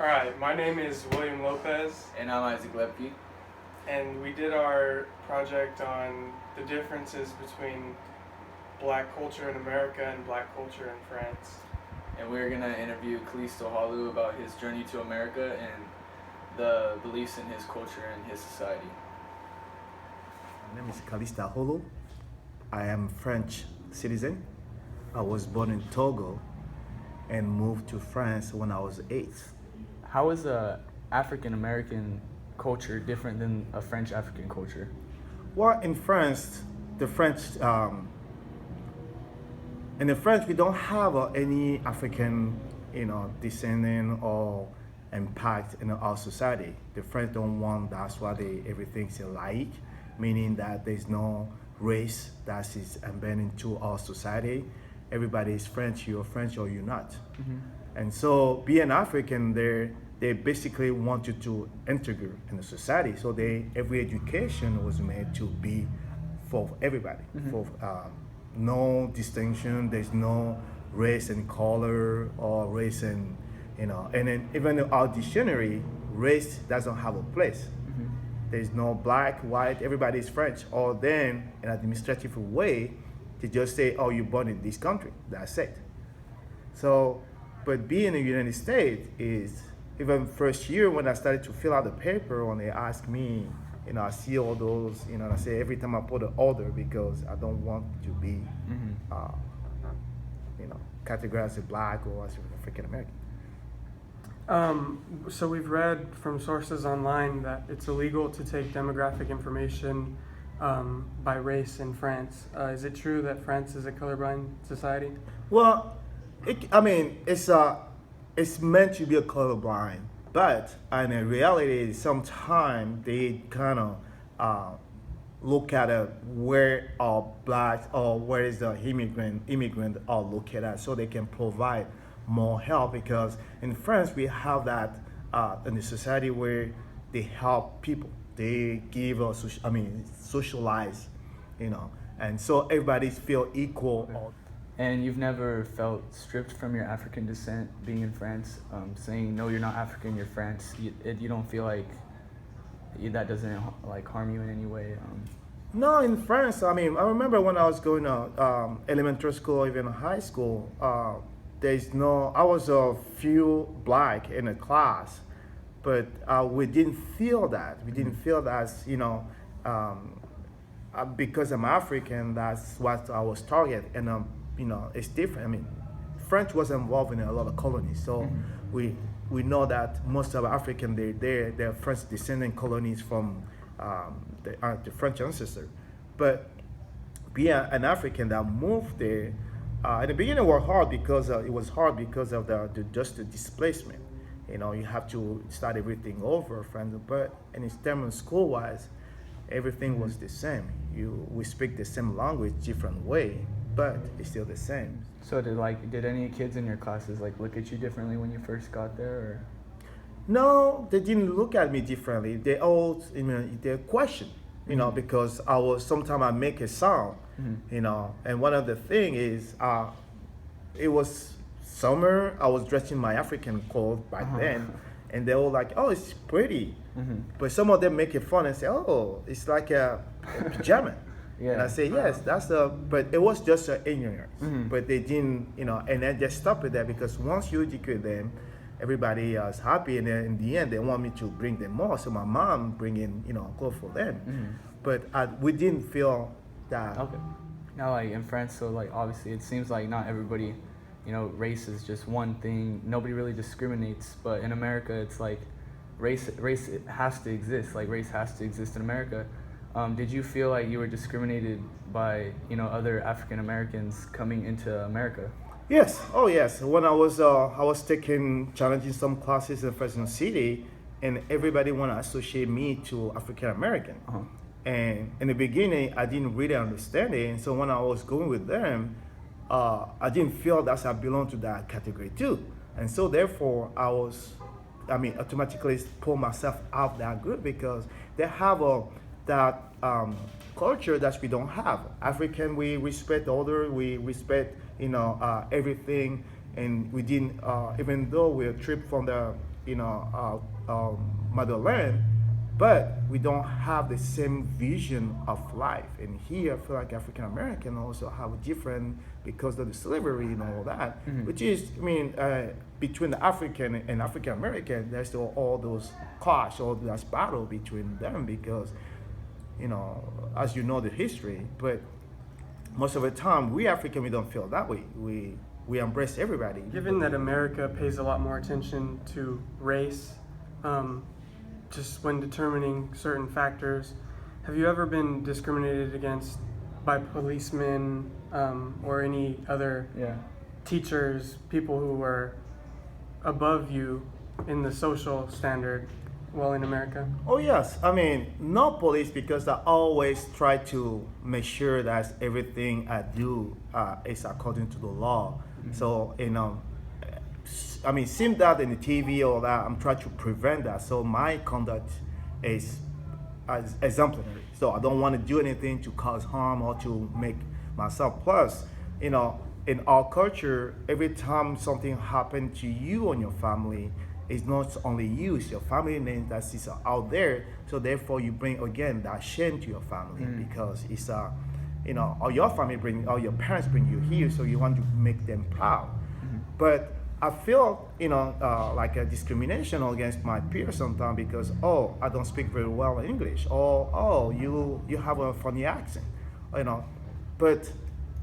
All right, my name is William Lopez, And I'm Isaac Lepke. and we did our project on the differences between black culture in America and black culture in France. And we're going to interview Aholu about his journey to America and the beliefs in his culture and his society. My name is Aholu. I am French citizen. I was born in Togo and moved to France when I was 8. How is a African American culture different than a French African culture? Well, in France, the French, in the French, we don't have any African, descendant or impact in our society. The French don't want. That's why everything's alike, meaning that there's no race that is embedded into our society. Everybody is French. You're French or you're not. Mm-hmm. And so, being African, they basically want you to integrate in the society. So every education was made to be for everybody, Mm-hmm. for no distinction. There's no race and color or race and And then even in our dictionary, race doesn't have a place. Mm-hmm. There's no black, white. Everybody is French. Or then, in an administrative way, they just say, "Oh, you're born in this country." That's it. So, but being in the United States is, even first year when I started to fill out the paper, when they asked me, I see all those, and I say every time I put an order because I don't want to be, Mm-hmm. categorized as black or as African American. So we've read from sources online that it's illegal to take demographic information by race in France. Is it true that France is a colorblind society? Well, it's meant to be a colorblind, but in reality, sometimes they kind of look at where are blacks or where is the immigrant are located at, so they can provide more help. Because in France we have that in the society where they help people, they give us, socialize, and so everybody feel equal. And you've never felt stripped from your African descent being in France, saying, no, you're not African, you're France. You don't feel like that doesn't like harm you in any way? No, in France, I remember when I was going to elementary school, even high school, I was a few black in a class, but we didn't feel that. We didn't feel that, because I'm African, that's what I was targeted. And, it's different. French was involved in a lot of colonies, so Mm-hmm. we know that most of African, they're French descendant colonies from the French ancestor. But being an African that moved there, in the beginning it was hard because of just the displacement. You have to start everything over, friends. But in terms of school wise, everything was the same. We speak the same language, different way, but it's still the same. So did any kids in your classes look at you differently when you first got there, or? No, they didn't look at me differently. They all, they question, Mhm. because sometimes I make a sound, Mhm. and one of the thing is, it was summer. I was dressed in my African clothes back Uh-huh. then, and they were like, "Oh, it's pretty," Mhm. but some of them make it fun and say, "Oh, it's like a pajama." Yeah. And I say, yes, but it was just an ignorance. Mhm. But they didn't, and then just stop it there, because once you educate them, everybody is happy, and then in the end, they want me to bring them more. So my mom bring in, clothes for them. Mhm. But we didn't feel that. Okay. Now, in France, so obviously it seems like not everybody, race is just one thing. Nobody really discriminates. But in America, it's like race has to exist. Like race has to exist in America. Did you feel like you were discriminated by other African Americans coming into America? Yes. Oh, yes. When I was challenging some classes in Fresno City, and everybody want to associate me to African American. Uh-huh. And in the beginning, I didn't really understand it. And so when I was going with them, I didn't feel that I belonged to that category too. And so therefore, automatically pull myself out of that group, because they have that culture that we don't have. African, we respect older, we respect everything, and we didn't even though we're tripped from motherland, but we don't have the same vision of life. And here, I feel like African American also have a different because of the slavery and all that, which is, between the African and African American, there's still all those clash, all that battle between them because, as you know the history, but most of the time we African we don't feel that way. We embrace everybody. Given that America pays a lot more attention to race, just when determining certain factors, have you ever been discriminated against by policemen or any other teachers, people who were above you in the social standard while in America? Oh yes, no police because I always try to make sure that everything I do is according to the law. So seeing that in the TV or that, I'm trying to prevent that. So my conduct is exemplary. So I don't want to do anything to cause harm or to make myself. Plus, in our culture, every time something happened to you and your family, it's not only you, it's your family name that is out there. So therefore, you bring again that shame to your family because it's or your family or your parents bring you here, so you want to make them proud. But I feel, like a discrimination against my peers sometimes because, I don't speak very well English, or, you have a funny accent, But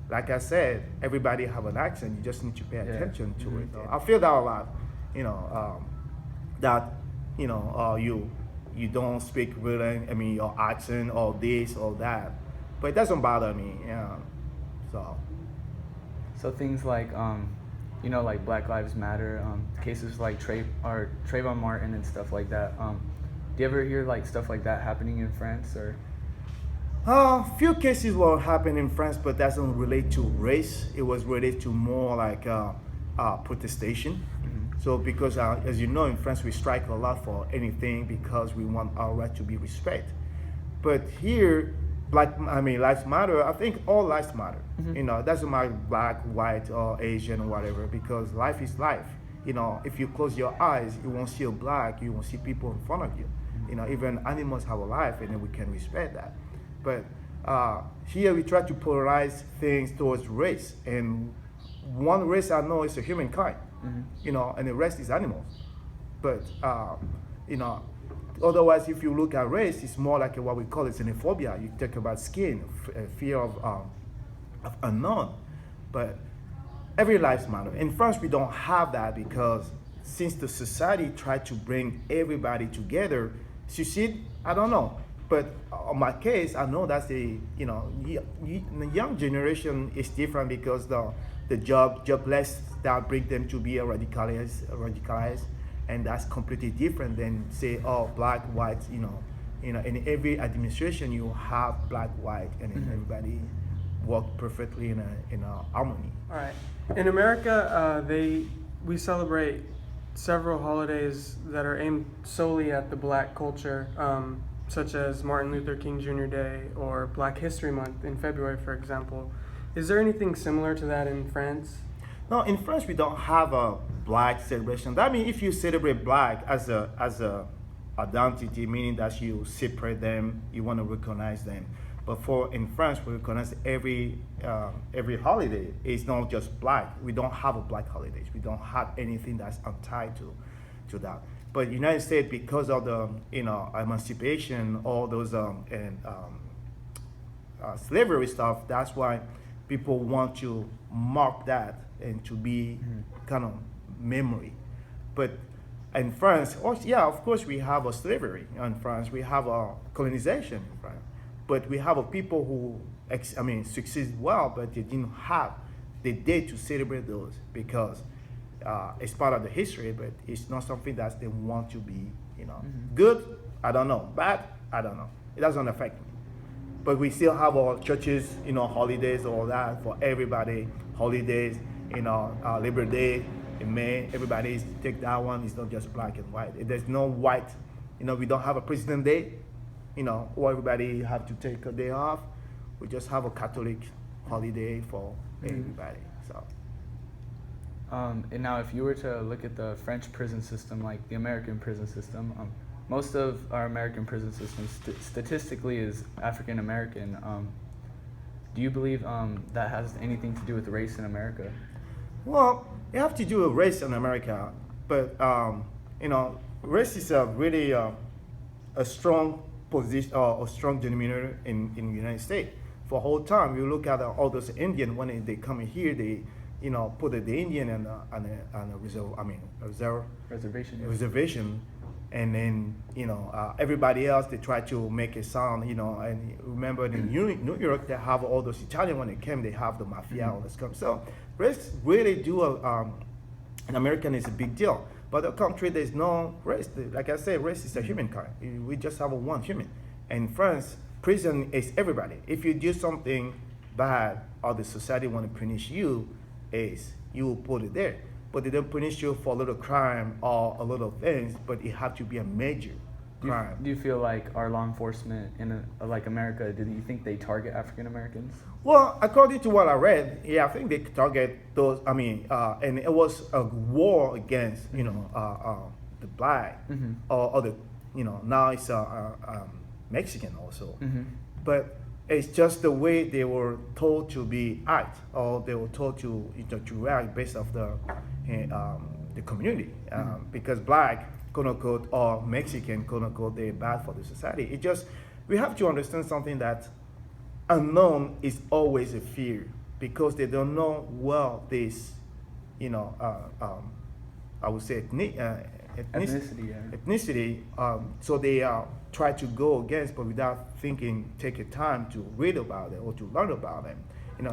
like I said, everybody have an accent. You just need to pay attention to it. I feel that a lot, that, you don't speak really, your accent or this or that. But it doesn't bother me, So things like, like Black Lives Matter, cases like Trayvon Martin and stuff like that. Do you ever hear like stuff like that happening in France or? Few cases will happen in France, but that doesn't relate to race. It was related to more like protestation. So because as you know, in France we strike a lot for anything because we want our right to be respected. But here, lives matter. I think all lives matter. It doesn't matter black, white, or Asian or whatever, because life is life. If you close your eyes, you won't see a black, you won't see people in front of you. Even animals have a life, and then we can respect that. But here we try to polarize things towards race, and one race I know is the humankind. And the rest is animals. But otherwise, if you look at race, it's more like what we call it xenophobia. You talk about skin, fear of unknown. But every life matters. In France, we don't have that because since the society tried to bring everybody together, suicide, I don't know. But on my case, I know that's the young generation is different because the jobless that bring them to be radicalized. And that's completely different than say, black, white, in every administration you have black, white, and everybody work perfectly in a harmony. All right. In America, we celebrate several holidays that are aimed solely at the black culture, such as Martin Luther King Jr. Day or Black History Month in February, for example. Is there anything similar to that in France? No, in France we don't have a black celebration. That means if you celebrate black as a identity, meaning that you separate them, you want to recognize them. But in France, we recognize every holiday. It's not just black. We don't have a black holidays. We don't have anything that's untied to that. But United States, because of the emancipation, all those slavery stuff, that's why people want to mark that and to be kind of memory. But in France, of course we have a slavery in France. We have a colonization in France. But we have a people who succeed well, but they didn't have the day to celebrate those because it's part of the history, but it's not something that they want to be, good. I don't know. Bad. I don't know. It doesn't affect me. But we still have our churches, holidays, all that for everybody. Holidays, Labor Day in May. Everybody take that one. It's not just black and white. There's no white. We don't have a President Day. Or everybody have to take a day off. We just have a Catholic holiday for everybody. So. And now, if you were to look at the French prison system, like the American prison system, most of our American prison system statistically is African American. Do you believe that has anything to do with race in America? Well, you have to do with race in America, but race is a really a strong position or a strong denominator in the United States. For a whole time, you look at all those Indian when they come in here, they put the Indian on a Reservation. Yeah. reservation, and then everybody else they try to make it sound and remember in New York they have all those Italian when they came they have the mafia all this stuff. So race really in American is a big deal, but the country there's no race. Like I said, race is a humankind. We just have one human. And in France, prison is everybody. If you do something bad or the society want to punish you, is you will put it there. But they don't punish you for a little crime or a little things, but it have to be a major crime. Do you feel like our law enforcement in like America, do you think they target African Americans? Well, according to what I read, yeah, I think they target those. And it was a war against the black or other. Now it's Mexican also, but it's just the way they were told to be act, or they were told to act based off the community, because black, quote unquote, or Mexican, quote unquote, they're bad for the society. We have to understand something that unknown is always a fear, because they don't know well this, I would say ethnicity. So they try to go against, but without taking time to read about it or to learn about them.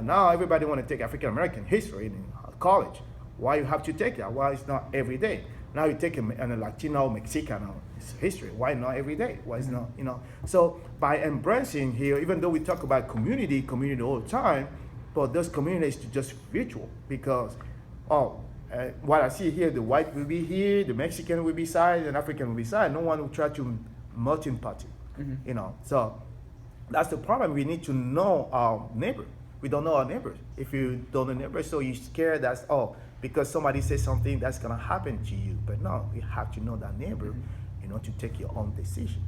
Now everybody want to take African American history in college. Why you have to take that? Why it's not every day? Now you take a Latino, Mexican history. Why not every day? Why is not? So by embracing here, even though we talk about community all the time, but those communities is just virtual, because what I see here, the white will be here, the Mexican will be side, and African will be side. No one will try to multi-party, So that's the problem. We need to know our neighbor. We don't know our neighbors. If you don't know neighbors, so you're scared that's because somebody says something that's gonna happen to you. But no, you have to know that neighbor, to take your own decision.